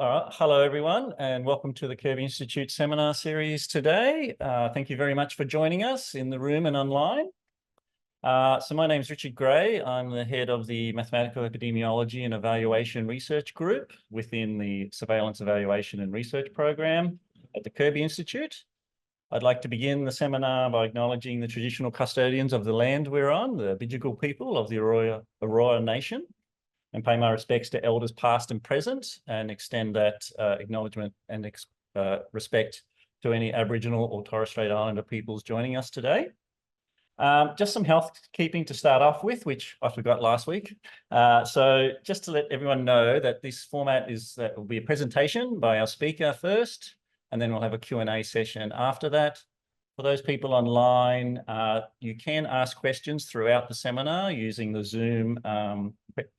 All right. Hello, everyone, and welcome to the Kirby Institute seminar series today. Thank you very much for joining us in the room and online. So my name is Richard Gray. I'm the head of the Mathematical Epidemiology and Evaluation Research Group within the Surveillance Evaluation and Research Program at the Kirby Institute. I'd like to begin the seminar by acknowledging the traditional custodians of the land we're on, the Bidjigal people of the Eora Nation, and pay my respects to elders past and present, and extend that acknowledgement and respect to any Aboriginal or Torres Strait Islander peoples joining us today. Just some housekeeping to start off with, which I forgot last week. So just to let everyone know that this format is that will be a presentation by our speaker first, and then we'll have a Q&A session after that. For those people online, you can ask questions throughout the seminar using the Zoom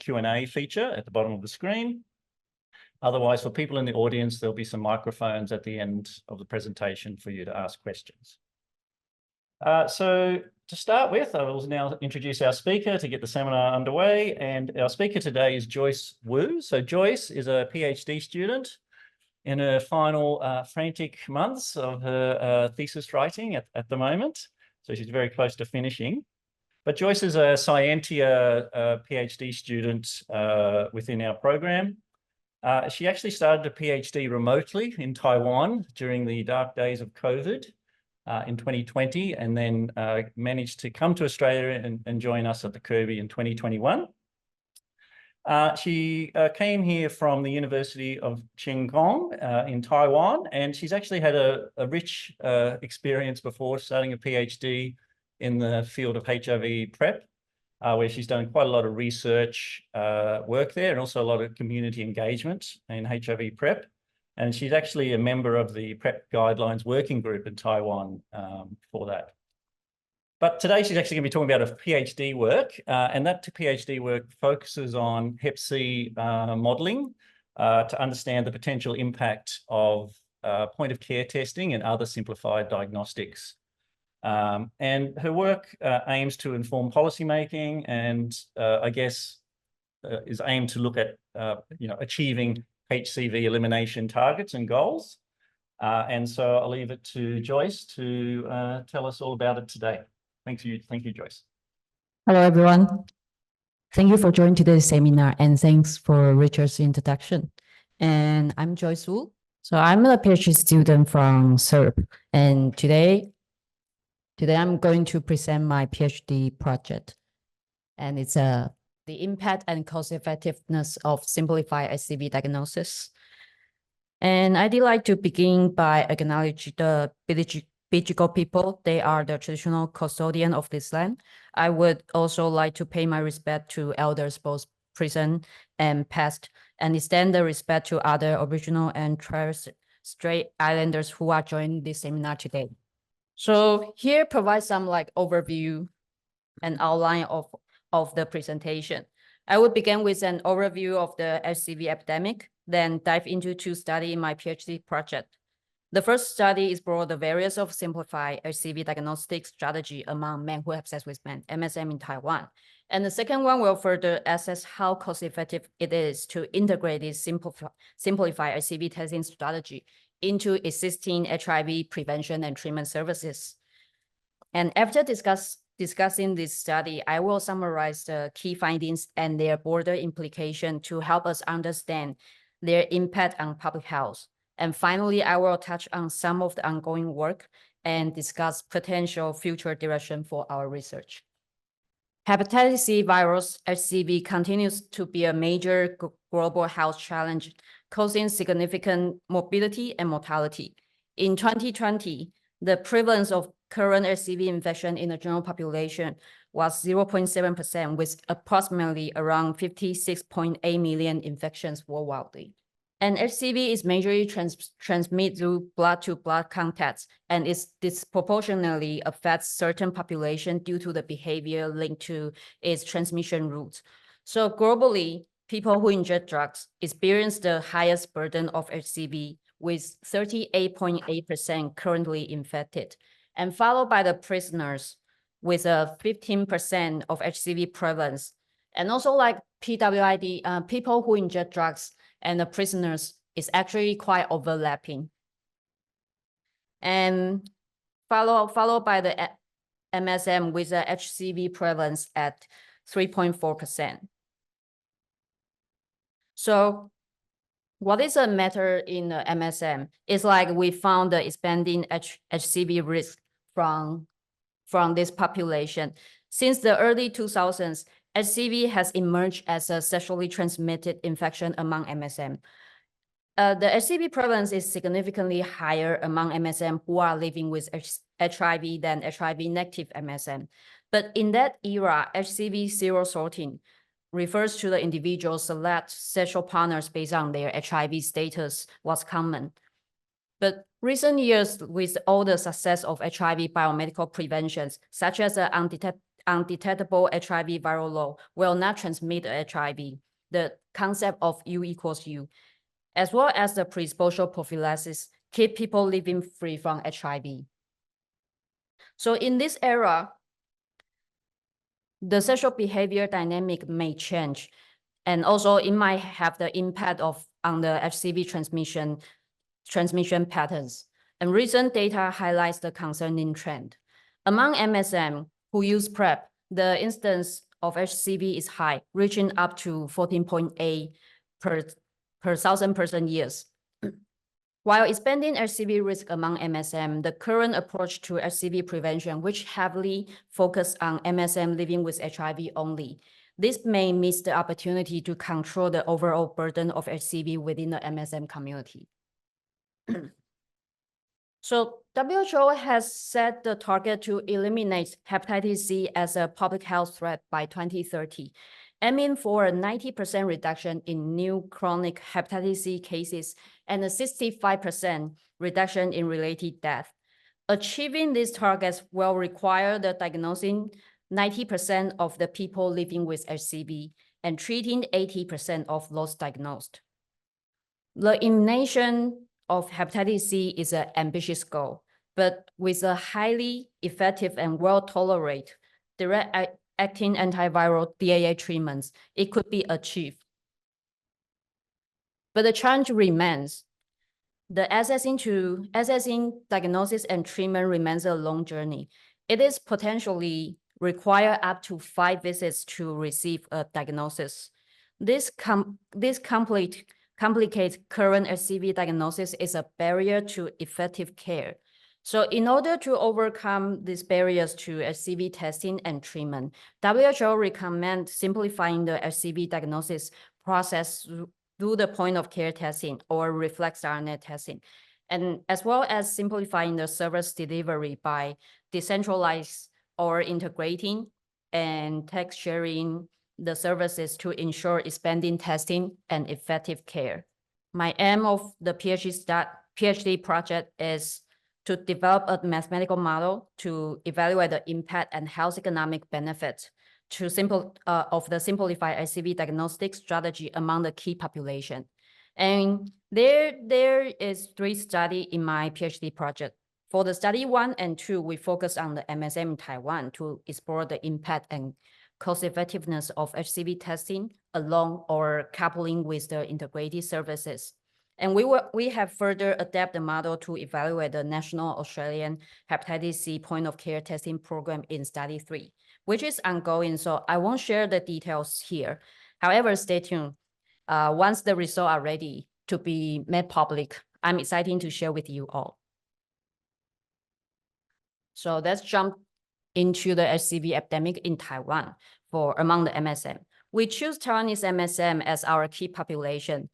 Q&A feature at the bottom of the screen. Otherwise, for people in the audience, there'll be some microphones at the end of the presentation for you to ask questions. So to start with, I will now introduce our speaker to get the seminar underway. And our speaker today is Joyce Wu. So Joyce is a PhD student in her final frantic months of her thesis writing at the moment. So she's very close to finishing. But Joyce is a Scientia PhD student within our program. She actually started a PhD remotely in Taiwan during the dark days of COVID in 2020, and then managed to come to Australia and join us at the Kirby in 2021. She came here from the University of Cheng Kung in Taiwan, and she's actually had a rich experience before starting a PhD in the field of HIV PrEP, where she's done quite a lot of research work there and also a lot of community engagement in HIV PrEP. And she's actually a member of the PrEP Guidelines Working Group in Taiwan for that. But today she's actually going to be talking about a PhD work, and that PhD work focuses on Hep C modelling to understand the potential impact of point-of-care testing and other simplified diagnostics. And her work aims to inform policymaking and I guess is aimed to look at achieving HCV elimination targets and goals. And so I'll leave it to Joyce to tell us all about it today. Thank you, Joyce. Hello, everyone. Thank you for joining today's seminar, and thanks for Richard's introduction. And I'm Joyce Wu. So I'm a PhD student from SERB, and today I'm going to present my PhD project, and it's the impact and cost effectiveness of simplified HCV diagnosis. And I'd like to begin by acknowledging the Bidjigal people. They are the traditional custodian of this land. I would also like to pay my respect to elders, both present and past, and extend the respect to other Aboriginal and Torres Strait Islanders who are joining this seminar today. So here provides some overview and outline of the presentation. I will begin with an overview of the HCV epidemic, then dive into two studies in my PhD project. The first study explored the various of simplified HCV diagnostic strategy among men who have sex with men, MSM in Taiwan. And the second one will further assess how cost-effective it is to integrate this simplified HCV testing strategy into existing HIV prevention and treatment services. And after discussing this study, I will summarize the key findings and their broader implication to help us understand their impact on public health. And finally, I will touch on some of the ongoing work and discuss potential future direction for our research. Hepatitis C virus, HCV, continues to be a major global health challenge, causing significant morbidity and mortality. In 2020, the prevalence of current HCV infection in the general population was 0.7%, with approximately around 56.8 million infections worldwide. And HCV is majorly transmitted through blood-to-blood contacts, and it disproportionately affects certain populations due to the behavior linked to its transmission routes. So globally, people who inject drugs experience the highest burden of HCV, with 38.8% currently infected, and followed by the prisoners with a 15% of HCV prevalence. And also PWID, people who inject drugs and the prisoners is actually quite overlapping. And followed by the MSM with the HCV prevalence at 3.4%. So what is the matter in the MSM? It's like we found the expanding HCV risk from this population. Since the early 2000s, HCV has emerged as a sexually transmitted infection among MSM. The HCV prevalence is significantly higher among MSM who are living with HIV than HIV-negative MSM. But in that era, HCV zero sorting refers to the individual select sexual partners based on their HIV status was common. But recent years, with all the success of HIV biomedical preventions, such as the undetectable HIV viral load will not transmit HIV, the concept of U equals U, as well as the pre-exposure prophylaxis, keep people living free from HIV. So in this era, the sexual behavior dynamic may change, and also it might have the impact on the HCV transmission patterns. And recent data highlights the concerning trend. Among MSM who use PrEP, the incidence of HCV is high, reaching up to 14.8 per 1,000 person years. While expanding HCV risk among MSM, the current approach to HCV prevention, which heavily focus on MSM living with HIV only, this may miss the opportunity to control the overall burden of HCV within the MSM community. So WHO has set the target to eliminate hepatitis C as a public health threat by 2030, aiming for a 90% reduction in new chronic hepatitis C cases and a 65% reduction in related death. Achieving these targets will require the diagnosing 90% of the people living with HCV and treating 80% of those diagnosed. The elimination of hepatitis C is an ambitious goal, but with a highly effective and well-tolerated direct-acting antiviral DAA treatments, it could be achieved. But the challenge remains. The assessing diagnosis and treatment remains a long journey. It is potentially require up to 5 visits to receive a diagnosis. This complicates current HCV diagnosis is a barrier to effective care. So in order to overcome these barriers to HCV testing and treatment, WHO recommends simplifying the HCV diagnosis process through the point of care testing or reflex RNA testing, and as well as simplifying the service delivery by decentralized or integrating and tech sharing the services to ensure expanding testing and effective care. My aim of the PhD project is to develop a mathematical model to evaluate the impact and health economic benefits of the simplified HCV diagnostic strategy among the key population. And there is 3 studies in my PhD project. For the study 1 and 2, we focus on the MSM in Taiwan to explore the impact and cost effectiveness of HCV testing along or coupling with the integrated services. And we have further adapted the model to evaluate the National Australian Hepatitis C point of care testing program in study 3, which is ongoing, so I won't share the details here. However, stay tuned. Once the results are ready to be made public, I'm excited to share with you all. So let's jump into the HCV epidemic in Taiwan among the MSM. We choose Taiwanese MSM as our key population.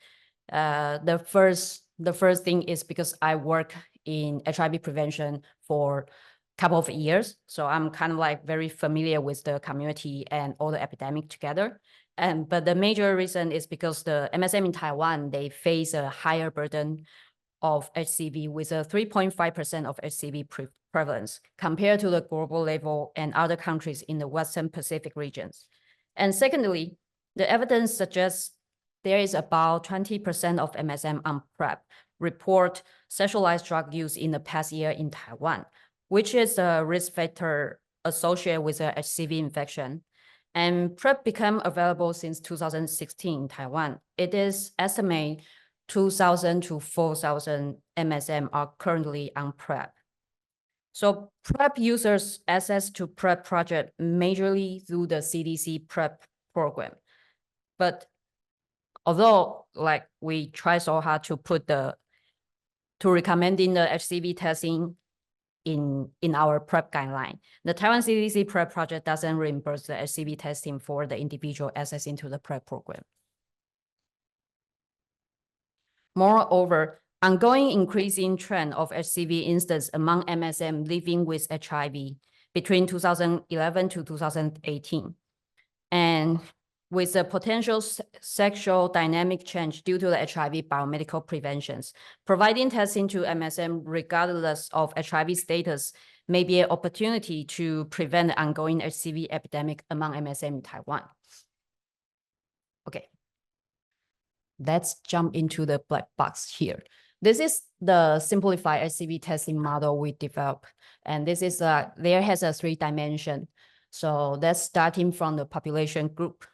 The first thing is because I work in HIV prevention for a couple of years. So I'm kind of like very familiar with the community and all the epidemic together. But the major reason is because the MSM in Taiwan, they face a higher burden of HCV with a 3.5% of HCV prevalence compared to the global level and other countries in the Western Pacific regions. And secondly, the evidence suggests there is about 20% of MSM on PrEP report sexualized drug use in the past year in Taiwan, which is a risk factor associated with a HCV infection. And PrEP became available since 2016 in Taiwan. It is estimated 2,000 to 4,000 MSM are currently on PrEP. So PrEP users access to PrEP project majorly through the CDC PrEP program. But although like we try so hard to recommending the HCV testing in our PrEP guideline, the Taiwan CDC PrEP project doesn't reimburse the HCV testing for the individual access into the PrEP program. Moreover, ongoing increasing trend of HCV instances among MSM living with HIV between 2011 to 2018. And with the potential sexual dynamic change due to the HIV biomedical preventions, providing testing to MSM regardless of HIV status may be an opportunity to prevent the ongoing HCV epidemic among MSM in Taiwan. Okay. Let's jump into the black box here. This is the simplified HCV testing model we developed. And this is there has a 3-dimension. So that's starting from the population group.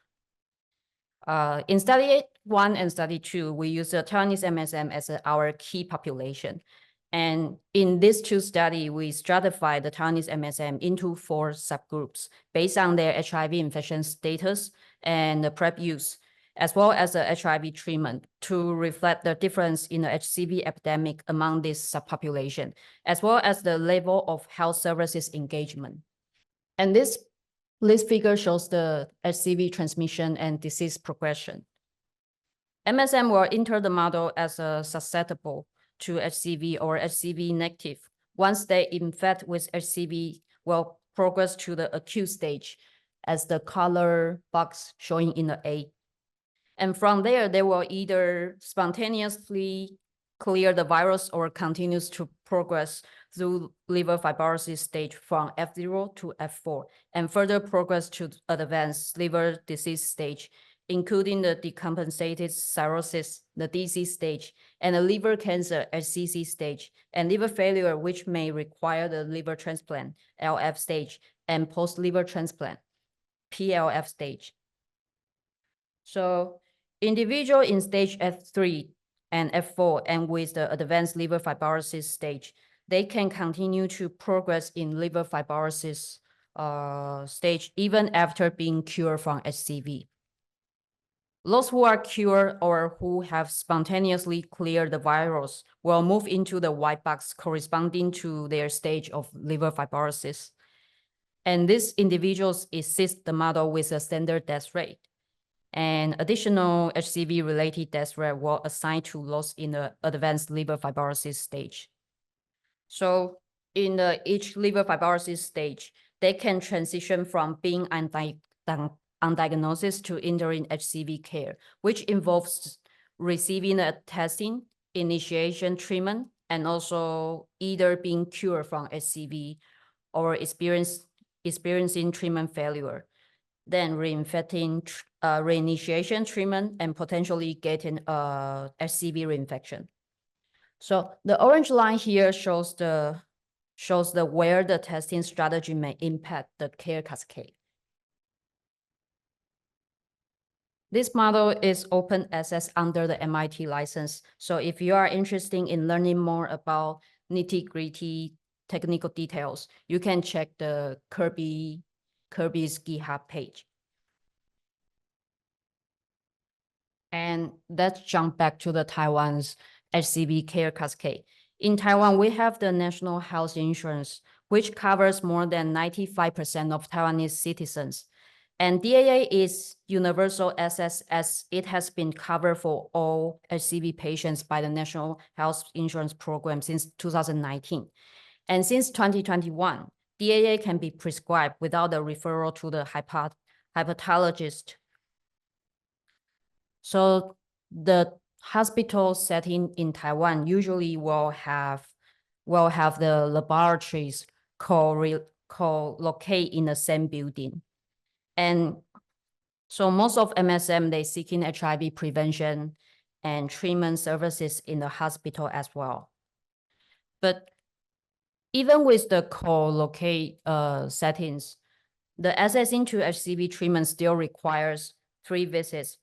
In study 1 and study 2, we use the Taiwanese MSM as our key population. And in these 2 studies, we stratify the Taiwanese MSM into 4 subgroups based on their HIV infection status and the PrEP use, as well as the HIV treatment to reflect the difference in the HCV epidemic among this subpopulation, as well as the level of health services engagement. And this figure shows the HCV transmission and disease progression. MSM will enter the model as susceptible to HCV or HCV negative. Once they infect with HCV, will progress to the acute stage as the color box showing in the A. And from there, they will either spontaneously clear the virus or continues to progress through liver fibrosis stage from F0 to F4 and further progress to advanced liver disease stage, including the decompensated cirrhosis, the DC stage, and the liver cancer SCC stage, and liver failure, which may require the liver transplant, LF stage, and post-liver transplant, PLF stage. So individual in stage F3 and F4 and with the advanced liver fibrosis stage, they can continue to progress in liver fibrosis stage even after being cured from HCV. Those who are cured or who have spontaneously cleared the virus will move into the white box corresponding to their stage of liver fibrosis. And these individuals assist the model with a standard death rate. And additional HCV-related death rate will assign to those in the advanced liver fibrosis stage. So in each liver fibrosis stage, they can transition from being undiagnosed to entering HCV care, except involves receiving a testing, initiation treatment, and also either being cured from HCV or experiencing treatment failure, then reinfecting, reinitiation treatment, and potentially getting HCV reinfection. So the orange line here shows the where the testing strategy may impact the care cascade. This model is open access under the MIT license. So if you are interested in learning more about nitty-gritty technical details, you can check the Kirby's GitHub page. And let's jump back to the Taiwan's HCV care cascade. In Taiwan, we have the National Health Insurance, which covers more than 95% of Taiwanese citizens. And DAA is universal access as it has been covered for all HCV patients by the National Health Insurance Program since 2019. And since 2021, DAA can be prescribed without a referral to the hepatologist. So the hospital setting in Taiwan usually will have the laboratories co-locate in the same building. And so most of MSM, they seeking HIV prevention and treatment services in the hospital as well. But even with the co-locate settings, the accessing to HCV treatment still requires 3 visits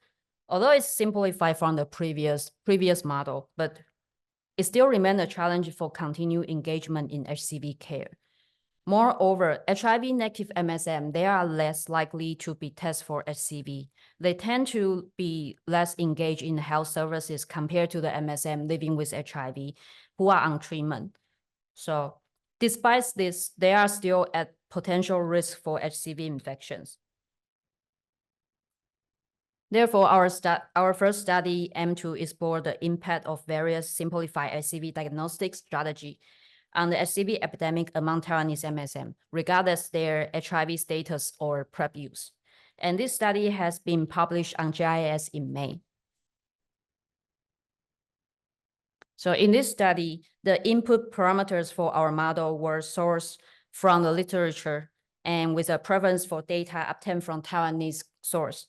Although it's simplified from the previous model, but it still remains a challenge for continued engagement in HCV care. Moreover, HIV-negative MSM, they are less likely to be tested for HCV. They tend to be less engaged in health services compared to the MSM living with HIV who are on treatment. So despite this, they are still at potential risk for HCV infections. Therefore, our first study aimed to explore the impact of various simplified HCV diagnostic strategy on the HCV epidemic among Taiwanese MSM, regardless their HIV status or PrEP use. And this study has been published on JIS in May. So in this study, the input parameters for our model were sourced from the literature and with a preference for data obtained from Taiwanese source.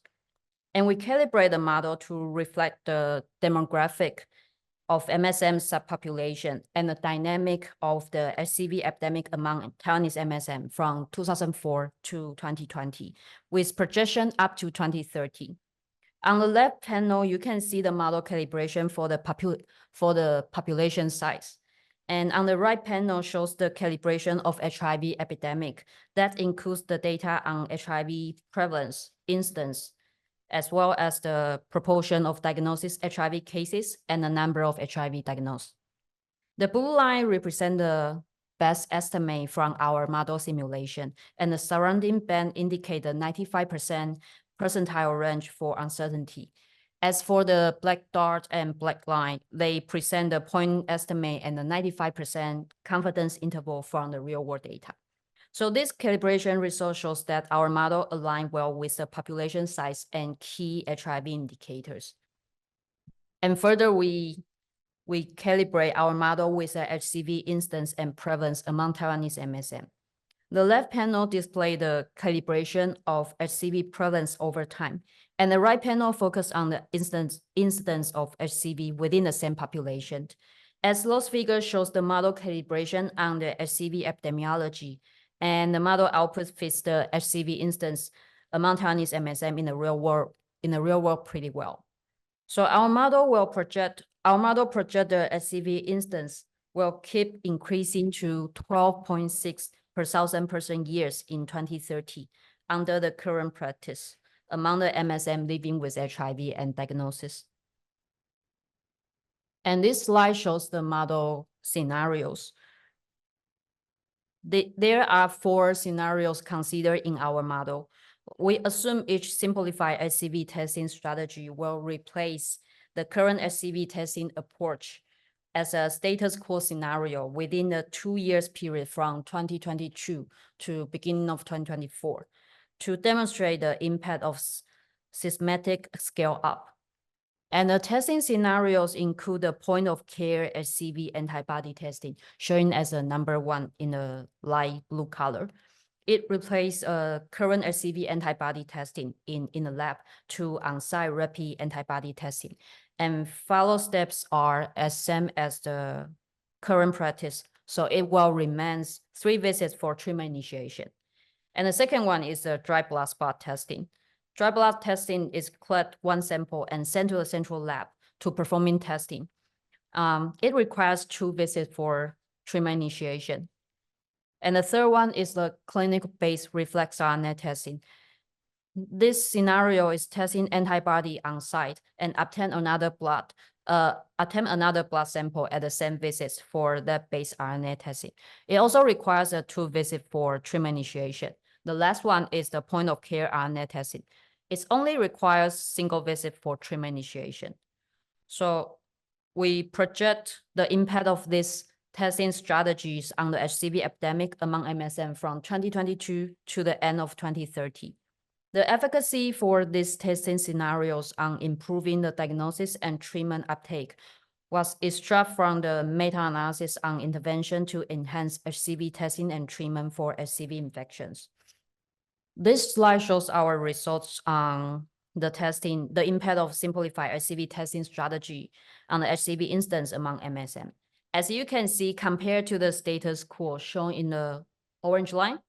And we calibrate the model to reflect the demographic of MSM subpopulation and the dynamic of the HCV epidemic among Taiwanese MSM from 2004 to 2020, with projection up to 2030. On the left panel, you can see the model calibration for the population size. And on the right panel shows the calibration of HIV epidemic that includes the data on HIV prevalence, incidence, as well as the proportion of diagnosis HIV cases and the number of HIV diagnosed. The blue line represents the best estimate from our model simulation, and the surrounding band indicate the 95% percentile range for uncertainty. As for the black dot and black line, they present the point estimate and the 95% confidence interval from the real world data. So this calibration result shows that our model aligns well with the population size and key HIV indicators. And further, we calibrate our model with the HCV instance and prevalence among Taiwanese MSM. The left panel displays the calibration of HCV prevalence over time, and the right panel focuses on the incidence of HCV within the same population. As those figures shows the model calibration on the HCV epidemiology, and the model output fits the HCV instance among Taiwanese MSM in the real world pretty well. So our model project the HCV instance will keep increasing to 12.6 per 1,000 person years in 2030 under the current practice among the MSM living with HIV and diagnosis. And this slide shows the model scenarios. There are 4 scenarios considered in our model. We assume each simplified HCV testing strategy will replace the current HCV testing approach as a status quo scenario within the 2 years period from 2022 to beginning of 2024 to demonstrate the impact of systematic scale up. And the testing scenarios include the point of care HCV antibody testing, showing as a number 1 in the light blue color. It replaced current HCV antibody testing in the lab to on-site rapid antibody testing. And follow steps are as same as the current practice. So it will remain 3 visits for treatment initiation. And the second one is the dry blood spot testing. Dry blood testing is collect 1 sample and sent to the central lab to performing testing. It requires 2 visits for treatment initiation. And the third one is the clinical-based reflex RNA testing. This scenario is testing antibody on site and attempt another blood sample at the same visits for that base RNA testing. It also requires a 2 visit for treatment initiation. The last one is the point of care RNA testing. It only requires single visit for treatment initiation. So we project the impact of these testing strategies on the HCV epidemic among MSM from 2022 to the end of 2030. The efficacy for these testing scenarios on improving the diagnosis and treatment uptake was extracted from the meta-analysis on intervention to enhance HCV testing and treatment for HCV infections. This slide shows our results on the impact of simplified HCV testing strategy on the HCV instance among MSM. As you can see, compared to the status quo shown in the orange line,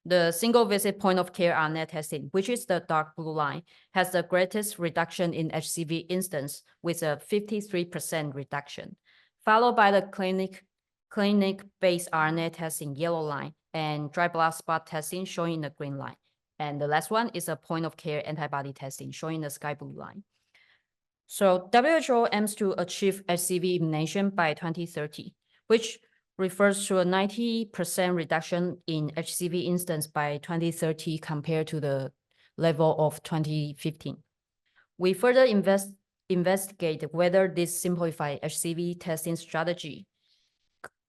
The single visit point of care RNA testing, which is the dark blue line, has the greatest reduction in HCV instance with a 53% reduction, followed by the clinic-based RNA testing yellow line and dry blood spot testing showing the green line. And the last one is a point of care antibody testing showing the sky blue line. So WHO aims to achieve HCV elimination by 2030, which refers to a 90% reduction in HCV instance by 2030 compared to the level of 2015. We further investigate whether this simplified HCV testing strategy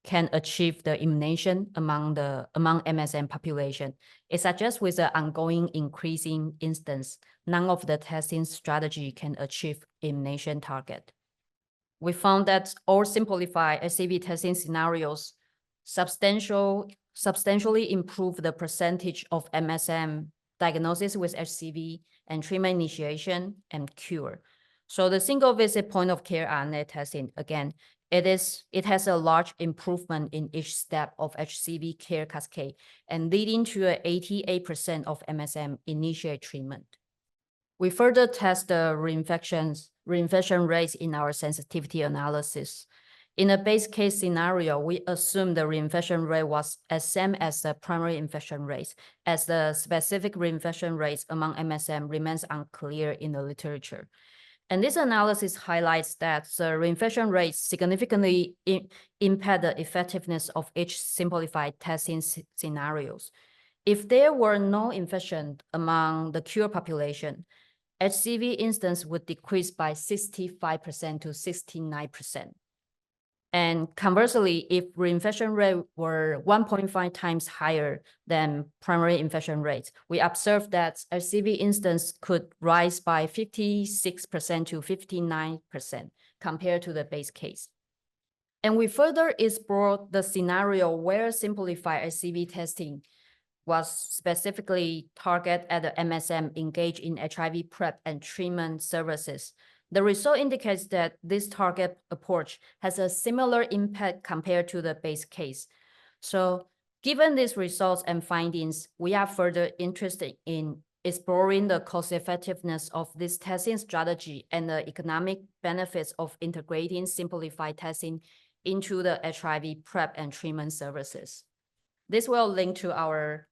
can achieve the elimination among MSM population. It suggests with the ongoing increasing instance, none of the testing strategy can achieve elimination target. We found that all simplified HCV testing scenarios substantially improve the percentage of MSM diagnosis with HCV and treatment initiation and cure. So the single visit point of care RNA testing, again, it has a large improvement in each step of HCV care cascade and leading to 88% of MSM initiate treatment. We further test the reinfection rates in our sensitivity analysis. In a base case scenario, we assume the reinfection rate was as same as the primary infection rates, as the specific reinfection rates among MSM remains unclear in the literature. And this analysis highlights that the reinfection rates significantly impact the effectiveness of each simplified testing scenarios. If there were no infection among the cure population, HCV instance would decrease by 65% to 69%. And conversely, if reinfection rate were 1.5 times higher than primary infection rates, we observed that HCV instance could rise by 56% to 59% compared to the base case. And we further explored the scenario where simplified HCV testing was specifically targeted at the MSM engaged in HIV PrEP and treatment services. The result indicates that this target approach has a similar impact compared to the base case. So given these results and findings, we are further interested in exploring the cost effectiveness of this testing strategy and the economic benefits of integrating simplified testing into the HIV PrEP and treatment services. This will link to our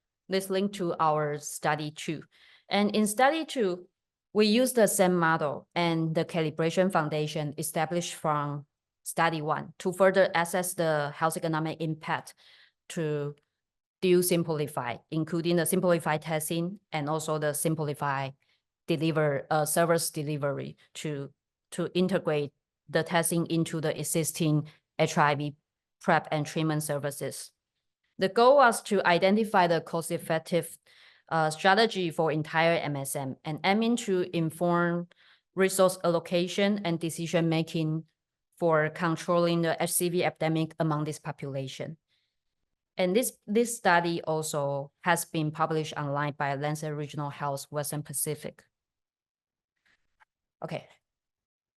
study 2. And in study 2, we use the same model and the calibration foundation established from study 1 to further assess the health economic impact to do simplified, including the simplified testing and also the simplified service delivery to integrate the testing into the existing HIV PrEP and treatment services. The goal was to identify the cost-effective strategy for entire MSM and aiming to inform resource allocation and decision-making for controlling the HCV epidemic among this population. And this study also has been published online by Lancet Regional Health Western Pacific. Okay,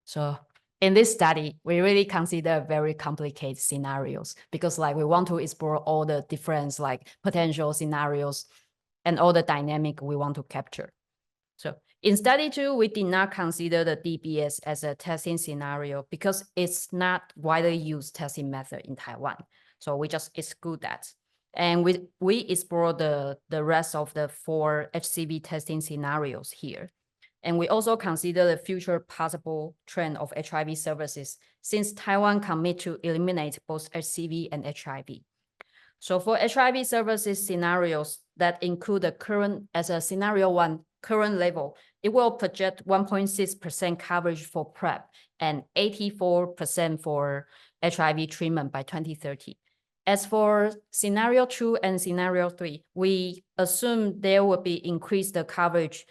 so in this study, we really consider very complicated scenarios because we want to explore all the different potential scenarios and all the dynamic we want to capture. So in study 2, we did not consider the DBS as a testing scenario because it's not widely used testing method in Taiwan. So we just exclude that. And we explore the rest of the 4 HCV testing scenarios here. And we also consider the future possible trend of HIV services since Taiwan commit to eliminate both HCV and HIV. So for HIV services scenarios that include the current, as a scenario 1, current level, it will project 1.6% coverage for PrEP and 84% for HIV treatment by 2030. As for scenario 2 and scenario 3, we assume there will be increased the coverage,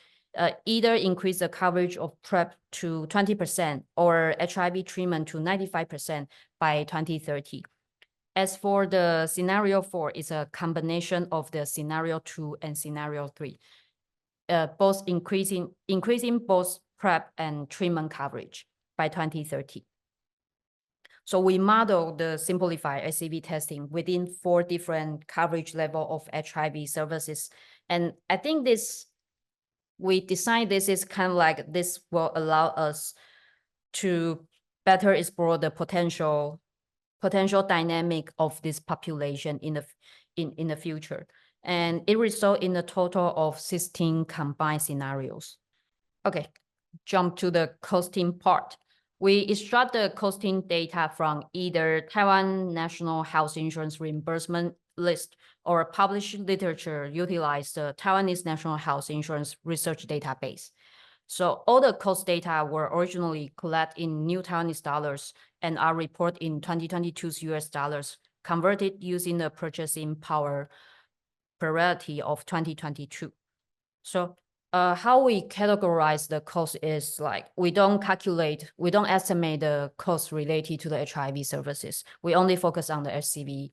either increase the coverage of PrEP to 20% or HIV treatment to 95% by 2030. As for the scenario 4, it's a combination of the scenario 2 and scenario 3, both increasing both PrEP and treatment coverage by 2030. So we modeled the simplified HCV testing within 4 different coverage level of HIV services. And I think we designed this is kind of like this will allow us to better explore the potential dynamic of this population in the future. And it results in a total of 16 combined scenarios. Okay, jump to the costing part. We extract the costing data from either Taiwan National Health Insurance Reimbursement List or published literature utilize the Taiwanese National Health Insurance Research Database. So all the cost data were originally collected in new Taiwanese dollars and are reported in 2022's US dollars, converted using the purchasing power parity of 2022. So how we categorize the cost is like, we don't estimate the cost related to the HIV services. We only focus on the HCV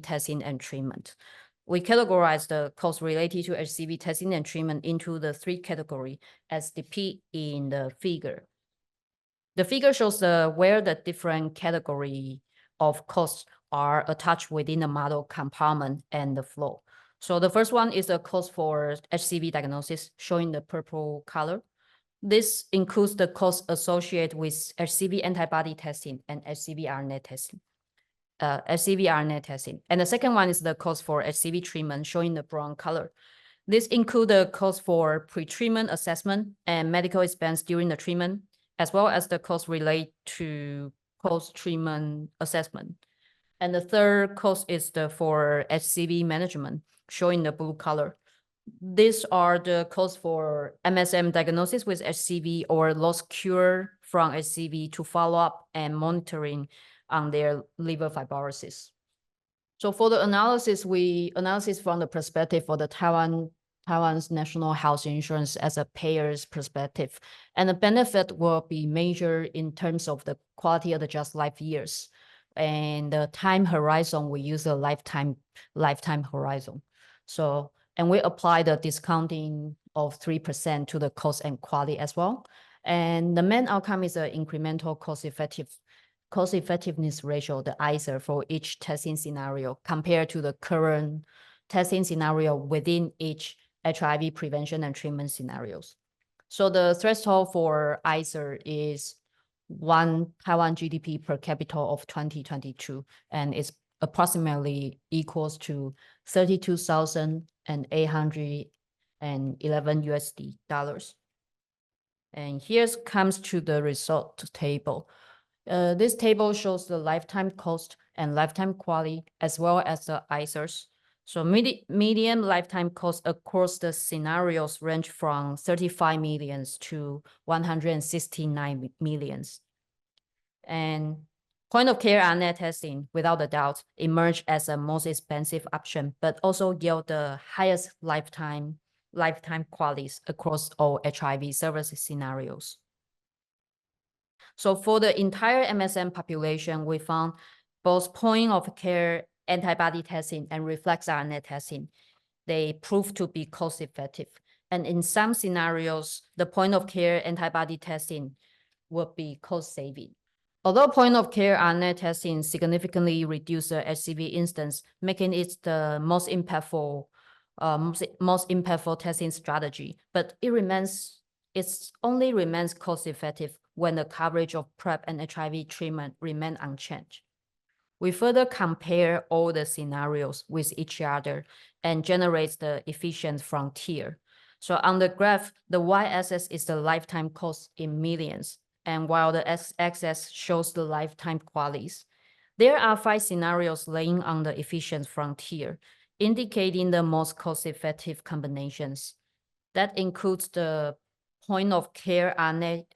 testing and treatment. We categorize the cost related to HCV testing and treatment into the 3 categories as depicted in the figure. The figure shows where the different category of costs are attached within the model compartment and the flow. So the first one is the cost for HCV diagnosis, showing the purple color. This includes the cost associated with HCV antibody testing and HCV RNA testing. And the second one is the cost for HCV treatment, showing the brown color. This includes the cost for pre-treatment assessment and medical expense during the treatment, as well as the cost related to post-treatment assessment. And the third cost is for HCV management, showing the blue color. These are the costs for MSM diagnosis with HCV or lost cure from HCV to follow up and monitoring on their liver fibrosis. So for the analysis from the perspective for the Taiwan's National Health Insurance as a payer's perspective, and the benefit will be measured in terms of the quality of the just life years. And the time horizon, we use a lifetime horizon. So, and we apply the discounting of 3% to the cost and quality as well. And the main outcome is an incremental cost effectiveness ratio, the ICER, for each testing scenario compared to the current testing scenario within each HIV prevention and treatment scenarios. So the threshold for ICER is 1 Taiwan GDP per capita of 2022, and it's approximately equals to $32,811 USD. And here comes to the result table. This table shows the lifetime cost and lifetime quality, as well as the ICERs. So median lifetime cost across the scenarios range from 35 millions to 169 millions. And point of care RNA testing, without a doubt, emerged as a most expensive option, but also yield the highest lifetime qualities across all HIV service scenarios. So for the entire MSM population, we found both point of care antibody testing and reflex RNA testing. They proved to be cost effective. And in some scenarios, the point of care antibody testing would be cost saving. Although point of care RNA testing significantly reduced the HCV instance, making it the most impactful testing strategy, but it only remains cost effective when the coverage of PrEP and HIV treatment remain unchanged. We further compare all the scenarios with each other and generate the efficient frontier. So on the graph, the y-axis is the lifetime cost in millions, and while the x-axis shows the lifetime qualities. There are 5 scenarios laying on the efficient frontier, indicating the most cost-effective combinations. That includes the point of care antibody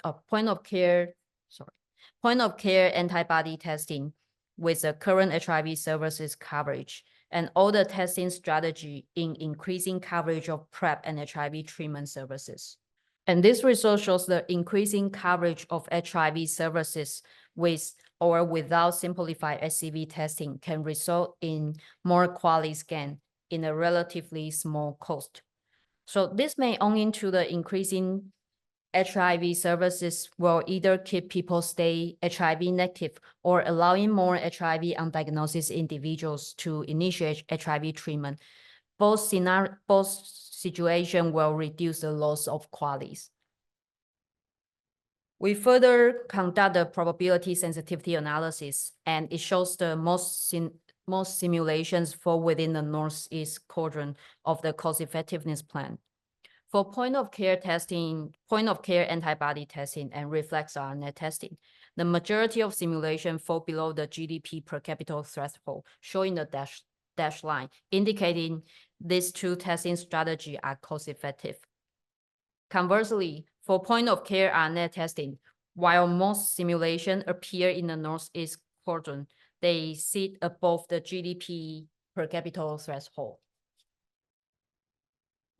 testing with the current HIV services coverage, and all the testing strategy in increasing coverage of PrEP and HIV treatment services. And this result shows the increasing coverage of HIV services with or without simplified HCV testing can result in more quality scan in a relatively small cost. So this may owe into the increasing HIV services will either keep people stay HIV negative or allowing more HIV undiagnosed individuals to initiate HIV treatment. Both situations will reduce the loss of qualities. We further conduct the probability sensitivity analysis, and it shows the most simulations fall within the northeast quadrant of the cost-effectiveness plan. For point-of-care testing, point-of-care antibody testing, and reflex RNA testing, the majority of simulation fall below the GDP per capita threshold, showing the dash line, indicating these two testing strategies are cost-effective. Conversely, for point-of-care RNA testing, while most simulations appear in the northeast quadrant, they sit above the GDP per capita threshold.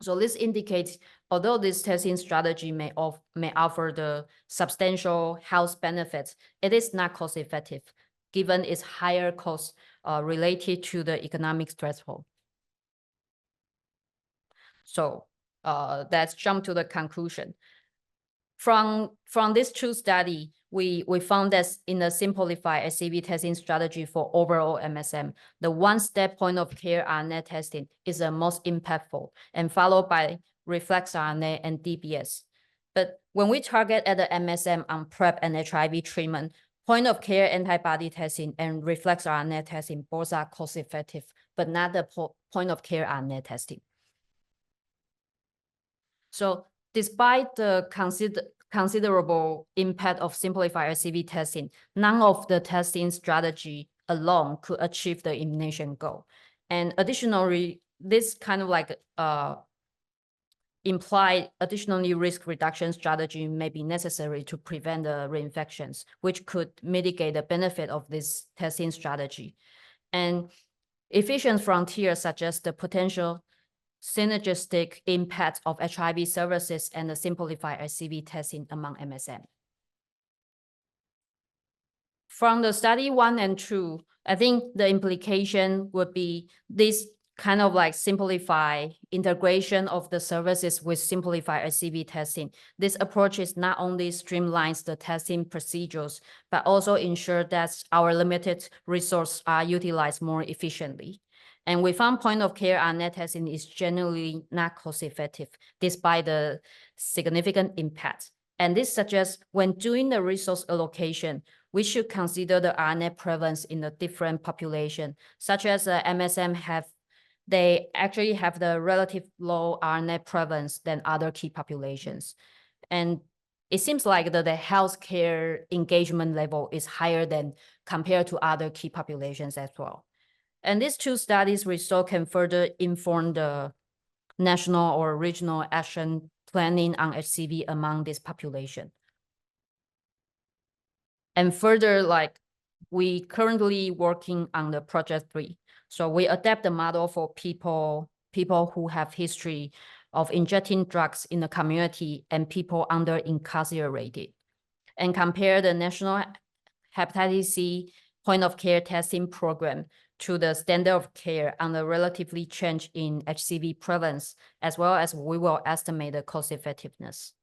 So this indicates, although this testing strategy may offer the substantial health benefits, it is not cost-effective, given its higher cost related to the economic threshold. So let's jump to the conclusion. From these two studies, we found that in the simplified HCV testing strategy for overall MSM, the one-step point-of-care RNA testing is the most impactful, and followed by reflex RNA and DBS. But when we target at the MSM on PrEP and HIV treatment, point-of-care antibody testing and reflex RNA testing both are cost-effective, but not the point-of-care RNA testing. So despite the considerable impact of simplified HCV testing, none of the testing strategy alone could achieve the elimination goal. And additionally, this kind of like implied additionally risk reduction strategy may be necessary to prevent the reinfections, which could mitigate the benefit of this testing strategy. And efficient frontiers suggest the potential synergistic impact of HIV services and the simplified HCV testing among MSM. From the study 1 and 2, I think the implication would be this kind of like simplify integration of the services with simplified HCV testing. This approach is not only streamlines the testing procedures, but also ensure that our limited resources are utilized more efficiently. And we found point-of-care RNA testing is generally not cost-effective, despite the significant impact. And this suggests when doing the resource allocation, we should consider the RNA prevalence in a different population, such as MSM they actually have the relative low RNA prevalence than other key populations. And it seems like the healthcare engagement level is higher than compared to other key populations as well. And these two studies results can further inform the national or regional action planning on HCV among this population. And further, like we currently working on the project 3. So we adapt the model for people who have history of injecting drugs in the community and people under incarcerated, and compare the national hepatitis C point-of-care testing program to the standard of care on the relatively change in HCV prevalence, as well as we will estimate the cost effectiveness.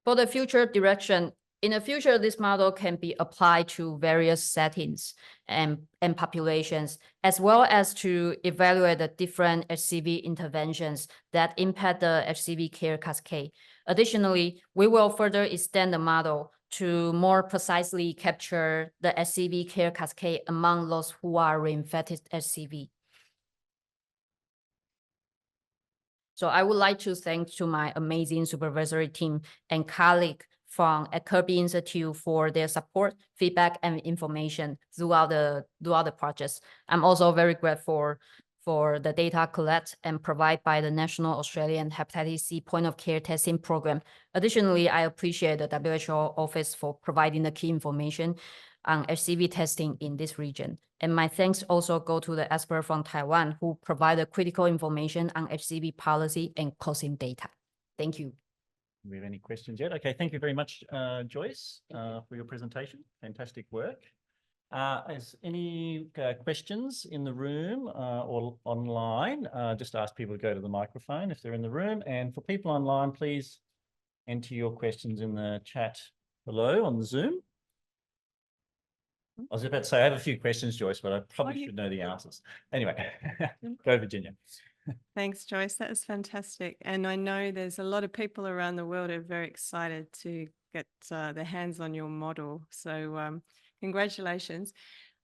For the future direction, in the future, this model can be applied to various settings and populations, as well as to evaluate the different HCV interventions that impact the HCV care cascade. Additionally, we will further extend the model to more precisely capture the HCV care cascade among those who are reinfected HCV. So I would like to thank to my amazing supervisory team and colleague from Kirby Institute for their support, feedback, and information throughout the projects. I'm also very grateful for the data collect and provide by the National Australian Hepatitis C point-of-care testing program. Additionally, I appreciate the WHO office for providing the key information on HCV testing in this region. And my thanks also go to the expert from Taiwan who provided critical information on HCV policy and costing data. Thank you. Do we have any questions yet? Okay, thank you very much, Joyce, for your presentation. Fantastic work. Is any questions in the room or online? Just ask people to go to the microphone if they're in the room. And for people online, please enter your questions in the chat below on the Zoom. I was about to say I have a few questions, Joyce, but I probably should know the answers. Anyway, go Virginia. Thanks, Joyce. That was fantastic. And I know there's a lot of people around the world who are very excited to get their hands on your model. So congratulations.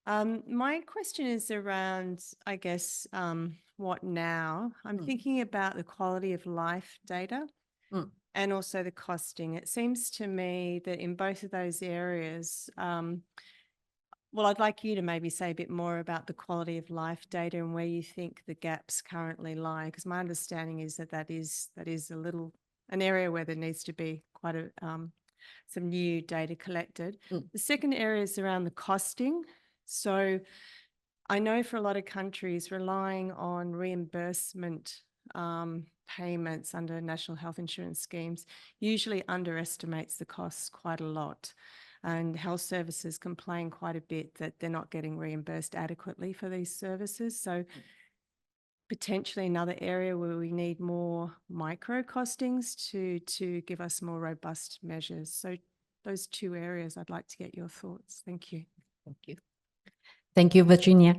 My question is around, I guess, what now? I'm thinking about the quality of life data and also the costing. It seems to me that in both of those areas, well, I'd like you to maybe say a bit more about the quality of life data and where you think the gaps currently lie, because my understanding is that is an area where there needs to be quite a some new data collected. The second area is around the costing. So I know for a lot of countries relying on reimbursement payments under national health insurance schemes usually underestimates the costs quite a lot. And health services complain quite a bit that they're not getting reimbursed adequately for these services. So potentially another area where we need more micro costings to give us more robust measures. So those two areas, I'd like to get your thoughts. Thank you. Thank you. Thank you, Virginia.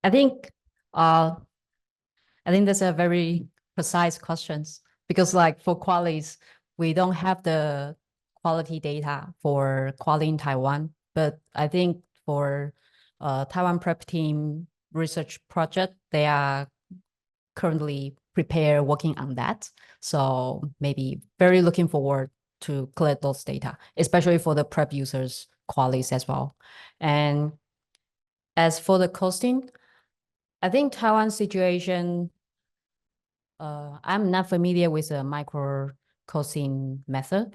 I think that's a very precise questions because like for QALYs, we don't have the quality data for QALY in Taiwan, but I think for Taiwan Prep Team research project, they are currently working on that. So maybe very looking forward to collect those data, especially for the prep users QALYs as well. And as for the costing, I think Taiwan situation, I'm not familiar with the micro costing method.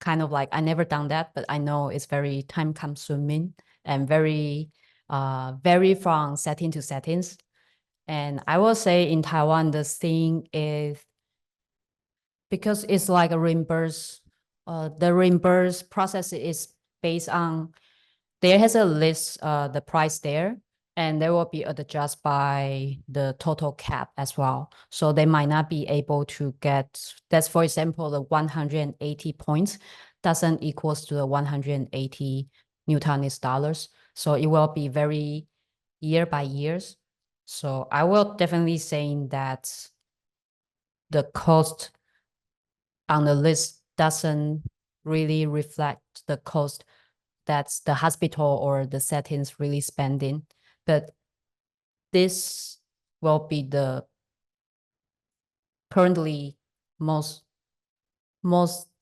Kind of like I never done that, but I know it's very time consuming and very vary from setting to settings. And I will say in Taiwan, the thing is because it's like a reimburse, the reimburse process is based on, there has a list, the price there, and they will be adjusted by the total cap as well. So they might not be able to get, that's for example, the 180 points doesn't equals to the 180 Newtonese dollars. So it will be very year by years. So I will definitely say that the cost on the list doesn't really reflect the cost that's the hospital or the settings really spending. But this will be the currently most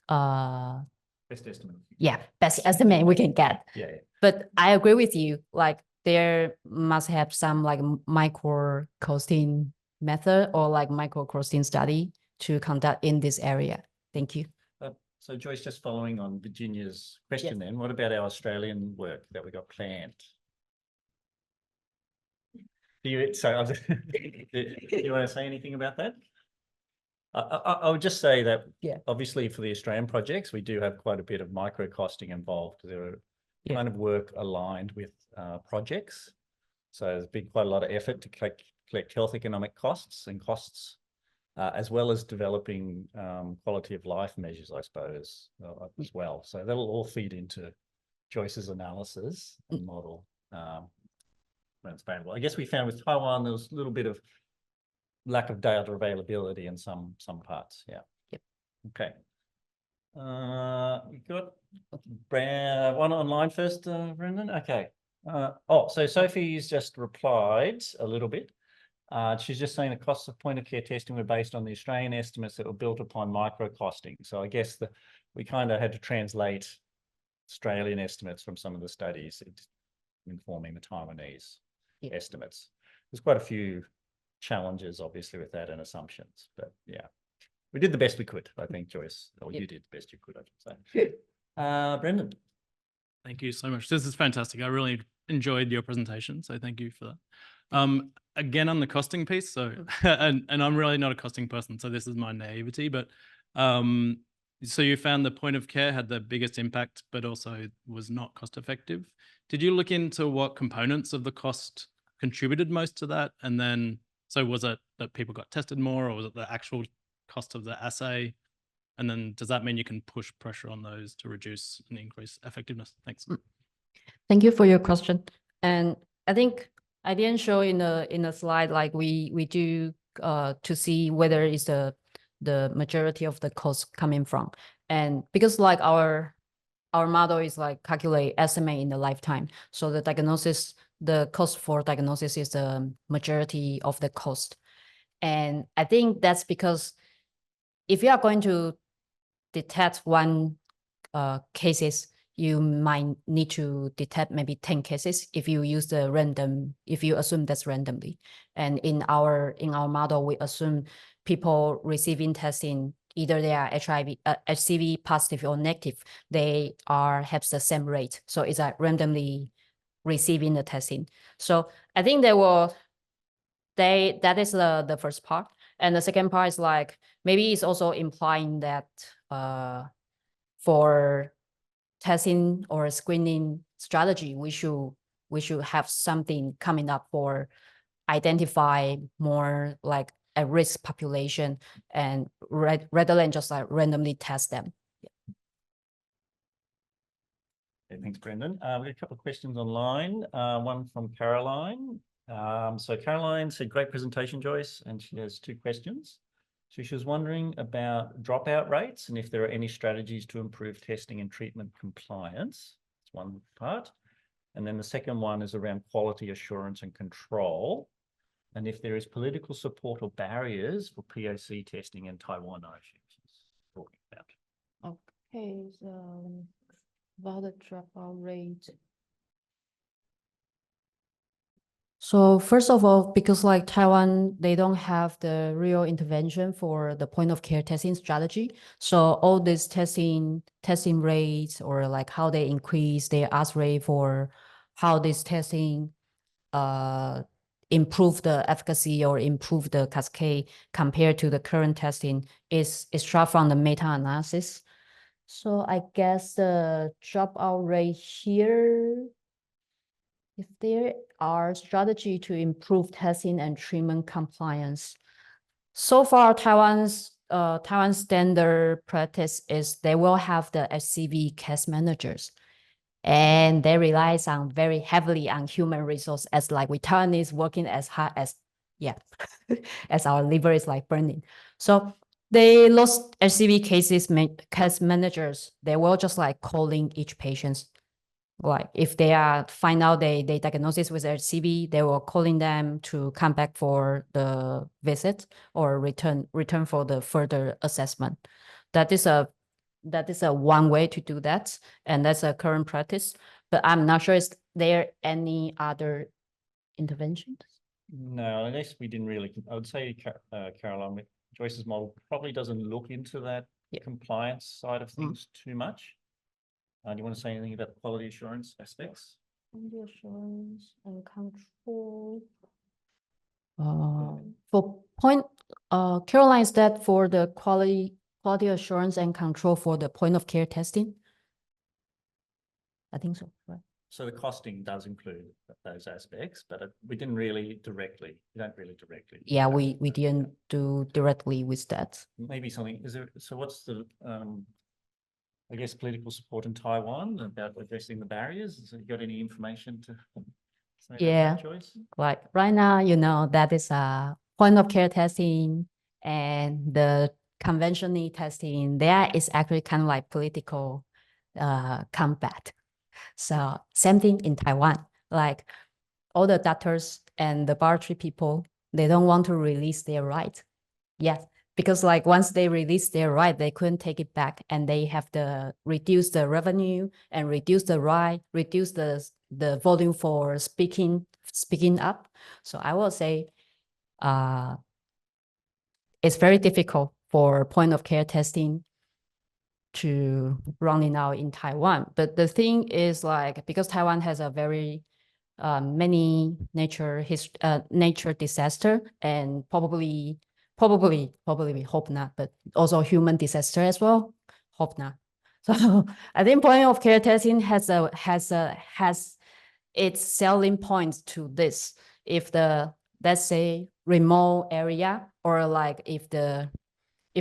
Best estimate. Yeah, best estimate we can get. Yeah. But I agree with you, like there must have some like micro costing method or like micro costing study to conduct in this area. Thank you. So Joyce, just following on Virginia's question then, what about our Australian work that we got planned? Do you want to say anything about that? I would just say that obviously for the Australian projects, we do have quite a bit of micro costing involved. There are kind of work aligned with projects. So there's been quite a lot of effort to collect health economic costs, as well as developing quality of life measures, I suppose, as well. So that'll all feed into Joyce's analysis and model. I guess we found with Taiwan, there was a little bit of lack of data availability in some parts. Yeah. Yep. Okay. You got one online first, Brendan? Okay. So Sophie's just replied a little bit. She's just saying the costs of point of care testing were based on the Australian estimates that were built upon micro costing. So I guess we kind of had to translate Australian estimates from some of the studies informing the Taiwanese estimates. There's quite a few challenges, obviously, with that and assumptions, but yeah, we did the best we could, I think, Joyce, or you did the best you could, I should say. Brendan. Thank you so much. This is fantastic. I really enjoyed your presentation, so thank you for that. Again, on the costing piece, so and I'm really not a costing person, so this is my naivety, but So you found the point of care had the biggest impact, but also was not cost effective. Did you look into what components of the cost contributed most to that? And then, so was it that people got tested more, or was it the actual cost of the assay? And then does that mean you can push pressure on those to reduce and increase effectiveness? Thanks. Thank you for your question. And I think I didn't show in the slide, like we do to see whether it's the majority of the cost coming from. And because like our model is like calculate estimate in the lifetime. So the diagnosis, the cost for diagnosis is the majority of the cost. And I think that's because if you are going to detect one cases, you might need to detect maybe 10 cases if you use the random, if you assume that's randomly. And in our model, we assume people receiving testing, either they are HCV positive or negative, they have the same rate. So it's like randomly receiving the testing. So I think that is the first part. And the second part is like, maybe it's also implying that for testing or screening strategy, we should have something coming up for identify more like a risk population and rather than just like randomly test them. Okay, thanks, Brendan. We got a couple of questions online. One from Caroline. So Caroline said, great presentation, Joyce, and she has two questions. So she was wondering about dropout rates and if there are any strategies to improve testing and treatment compliance. That's one part. And then the second one is around quality assurance and control, and if there is political support or barriers for POC testing in Taiwan, I assume she's talking about. Okay, so about the dropout rate. So first of all, because like Taiwan, they don't have the real intervention for the point of care testing strategy. So all this testing rates, or like how they increase their ask rate for how this testing improve the efficacy or improve the cascade compared to the current testing is extract from the meta-analysis. So I guess the dropout rate here, if there are strategy to improve testing and treatment compliance. So far, Taiwan's standard practice is they will have the HCV case managers, and they relies on very heavily on human resource, as like we Taiwanese working as hard as, yeah, as our liver is like burning. So they lost HCV case managers. They will just like calling each patient. Like if they find out they diagnosis with HCV, they will calling them to come back for the visit or return for the further assessment. That is a one way to do that, and that's a current practice. But I'm not sure is there any other interventions? No, I guess we didn't really. I would say Caroline, with Joyce's model probably doesn't look into that compliance side of things too much. Do you want to say anything about the quality assurance aspects? Quality assurance and control. For point, Caroline, is that for the quality assurance and control for the point of care testing? I think so, right? So the costing does include those aspects, but we didn't really directly. We don't really directly. Yeah, we didn't do directly with that. Maybe something. Is there? So what's the I guess political support in Taiwan about addressing the barriers? Has you got any information to say about that, Joyce? Like right now, that is a point of care testing and the conventional testing. There is actually kind of like political combat. So same thing in Taiwan. Like all the doctors and the laboratory people, they don't want to release their right. Yes. Because like once they release their right, they couldn't take it back, and they have to reduce the revenue and reduce the right, reduce the volume for speaking up. So I will say it's very difficult for point of care testing to running out in Taiwan. But the thing is like, because Taiwan has a very many nature disaster, and probably we hope not, but also human disaster as well. hope not. So I think point of care testing has its selling points to this. If the, let's say, remote area, or like if the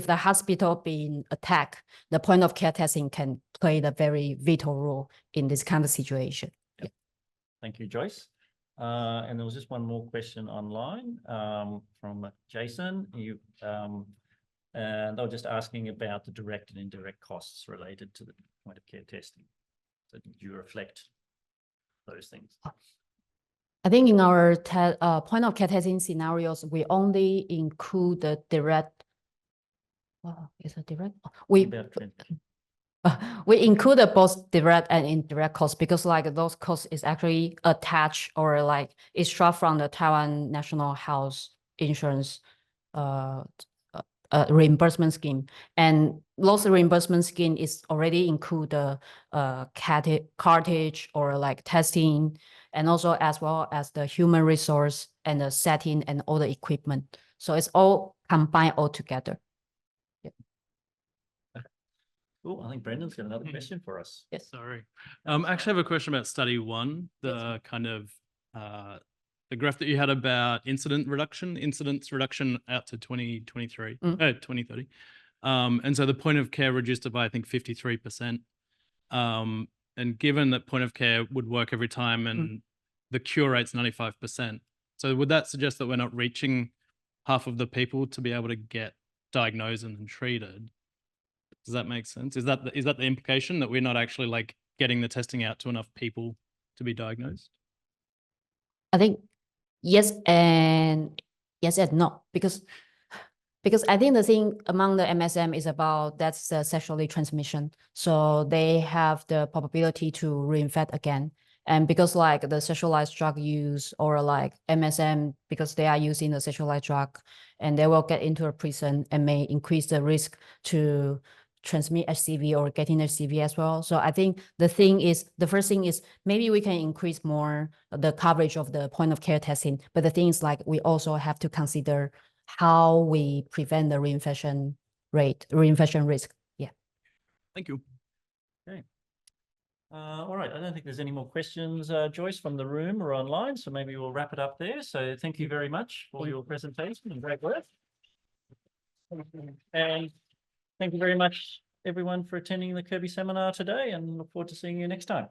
hospital being attacked, the point of care testing can play the very vital role in this kind of situation. Thank you, Joyce. And there was just one more question online from Jason. And they were just asking about the direct and indirect costs related to the point of care testing. So did you reflect those things? I think in our point of care testing scenarios, we only include the direct. Is it direct? About 20. We included both direct and indirect costs because like those costs is actually attached or like extra from the Taiwan National Health Insurance reimbursement scheme. And those reimbursement scheme is already include the cartridge or like testing, and also as well as the human resource and the setting and all the equipment. So it's all combined all together. Cool. I think Brendan's got another question for us. Yes. Sorry. I actually have a question about study one, the kind of the graph that you had about incidence reduction out to 2023, 2030. And so the point of care reduced it by, I think, 53%. And given that point of care would work every time and the cure rate's 95%. So would that suggest that we're not reaching half of the people to be able to get diagnosed and then treated? Does that make sense? Is that the implication, that we're not actually like getting the testing out to enough people to be diagnosed? I think yes and no, because I think the thing among the MSM is about that's sexually transmission. So they have the probability to reinfect again. And because like the sexualized drug use or like MSM, because they are using the sexualized drug and they will get into a prison and may increase the risk to transmit HCV or getting HCV as well. So I think the first thing is maybe we can increase more the coverage of the point of care testing. But the thing is like we also have to consider how we prevent the reinfection risk. Yeah. Thank you. Okay. All right. I don't think there's any more questions, Joyce, from the room or online. So maybe we'll wrap it up there. So thank you very much for your presentation and great work. And thank you very much, everyone, for attending the Kirby seminar today, and look forward to seeing you next time.